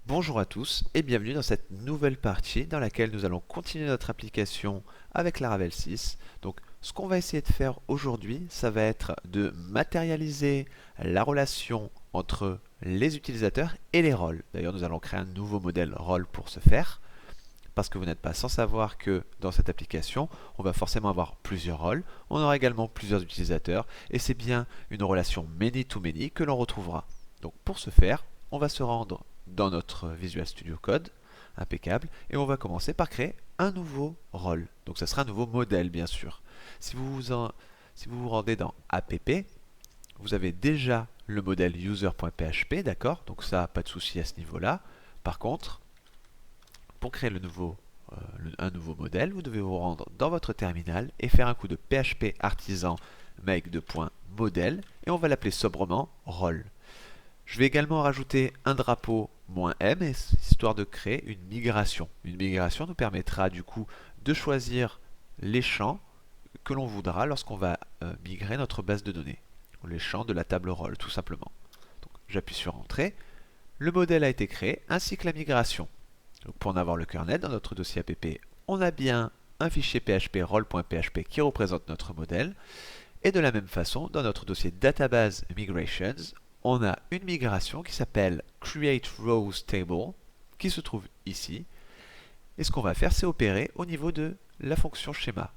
Bonjour à tous et bienvenue dans cette nouvelle partie dans laquelle nous allons continuer notre application avec Laravel 6. Donc ce qu'on va essayer de faire aujourd'hui, ça va être de matérialiser la relation entre les utilisateurs et les rôles. D'ailleurs, nous allons créer un nouveau modèle rôle pour ce faire, parce que vous n'êtes pas sans savoir que dans cette application, on va forcément avoir plusieurs rôles, on aura également plusieurs utilisateurs, et c'est bien une relation many-to-many que l'on retrouvera. Donc pour ce faire, on va se rendre dans notre Visual Studio Code, impeccable, et on va commencer par créer un nouveau rôle. Donc ça sera un nouveau modèle, bien sûr. Si vous vous rendez dans app, vous avez déjà le modèle user.php, d'accord? Donc ça, pas de souci à ce niveau-là. Par contre, pour créer un nouveau modèle, vous devez vous rendre dans votre terminal et faire un coup de PHP artisan make de point modèle et on va l'appeler sobrement rôle. Je vais également rajouter un drapeau "-m" histoire de créer une migration. Une migration nous permettra du coup de choisir les champs que l'on voudra lorsqu'on va migrer notre base de données. Les champs de la table rôle tout simplement. J'appuie sur entrée. Le modèle a été créé ainsi que la migration. Donc pour en avoir le kernel, dans notre dossier app, on a bien un fichier php role.php qui représente notre modèle. Et de la même façon, dans notre dossier database migrations, on a une migration qui s'appelle create rows table, qui se trouve ici. Et ce qu'on va faire, c'est opérer au niveau de la fonction schéma,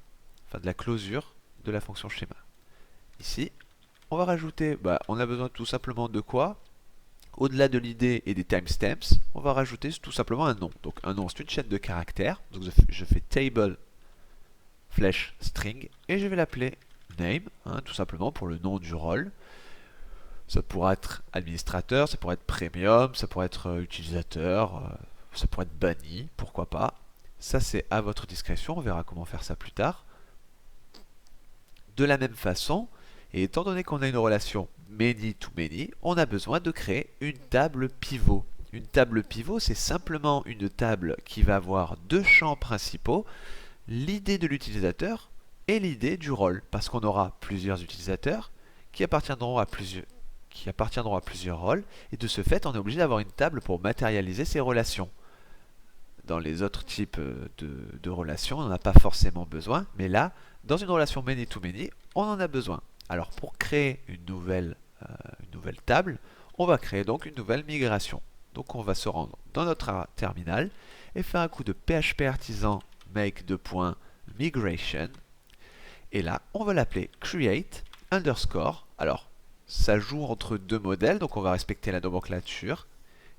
enfin de la closure de la fonction schéma. Ici, on va rajouter, on a besoin tout simplement de quoi? Au-delà de l'id et des timestamps, on va rajouter tout simplement un nom. Donc un nom, c'est une chaîne de caractères. Donc je fais table flèche string et je vais l'appeler name, tout simplement pour le nom du rôle. Ça pourrait être administrateur, ça pourrait être premium, ça pourrait être utilisateur, ça pourrait être banni, pourquoi pas. Ça c'est à votre discrétion, on verra comment faire ça plus tard. De la même façon, et étant donné qu'on a une relation many to many, on a besoin de créer une table pivot. Une table pivot, c'est simplement une table qui va avoir deux champs principaux, l'idée de l'utilisateur et l'idée du rôle, parce qu'on aura plusieurs utilisateurs qui appartiendront à plusieurs rôles, et de ce fait, on est obligé d'avoir une table pour matérialiser ces relations. Dans les autres types de relations, on n'en a pas forcément besoin, mais là, dans une relation many-to-many, on en a besoin. Alors pour créer une nouvelle table, on va créer donc une nouvelle migration. Donc on va se rendre dans notre terminal et faire un coup de PHP artisan make de point migration. Et là, on va l'appeler create underscore. Alors, ça joue entre deux modèles, donc on va respecter la nomenclature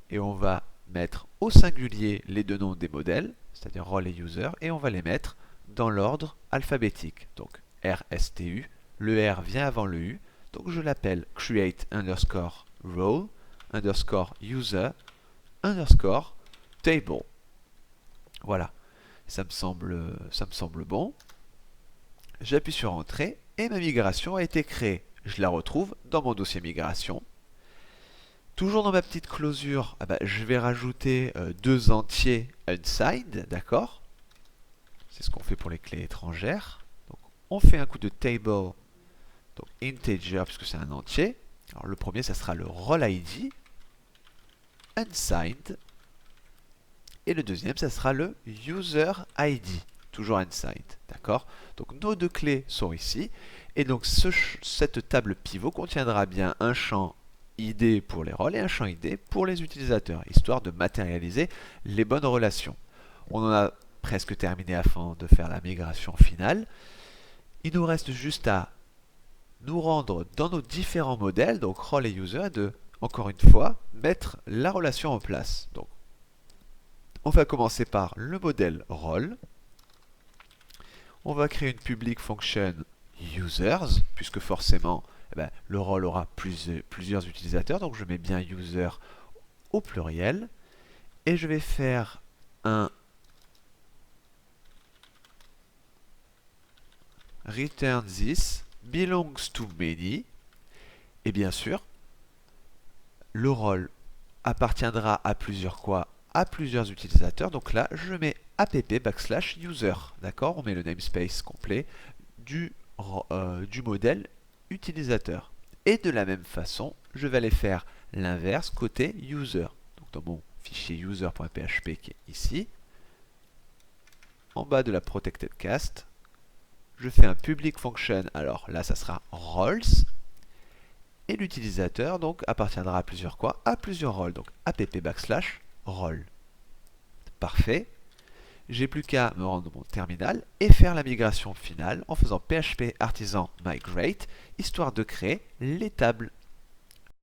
et on va mettre au singulier les deux noms des modèles, c'est-à-dire role et user, et on va les mettre dans l'ordre alphabétique. Donc RSTU, le R vient avant le U, donc je l'appelle create underscore role underscore user underscore table. Voilà, ça me semble bon. J'appuie sur entrée et ma migration a été créée. Je la retrouve dans mon dossier migration. Toujours dans ma petite closure, je vais rajouter deux entiers unsigned, d'accord? C'est ce qu'on fait pour les clés étrangères. Donc, on fait un coup de table, donc integer puisque c'est un entier. Alors le premier, ça sera le role ID, unsigned, et le deuxième, ça sera le user ID, toujours unsigned, d'accord? Donc nos deux clés sont ici, et donc cette table pivot contiendra bien un champ ID pour les rôles et un champ ID pour les utilisateurs, histoire de matérialiser les bonnes relations. On en a presque terminé afin de faire la migration finale. Il nous reste juste à nous rendre dans nos différents modèles, donc role et user, et de, encore une fois, mettre la relation en place. Donc, on va commencer par le modèle role. On va créer une public function users, puisque forcément, le rôle aura plusieurs utilisateurs, donc je mets bien user au pluriel. Et je vais faire un return this belongs to many. Et bien sûr, le rôle appartiendra à plusieurs quoi? À plusieurs utilisateurs. Donc là, je mets app /user. D'accord? On met le namespace complet du modèle utilisateur. Et de la même façon, je vais aller faire l'inverse côté user. Donc dans mon fichier user.php qui est ici. En bas de la protected cast, je fais un public function, alors là ça sera roles, et l'utilisateur donc appartiendra à plusieurs quoi? À plusieurs rôles, donc app/role. Parfait. J'ai plus qu'à me rendre dans mon terminal et faire la migration finale en faisant php artisan migrate, histoire de créer les tables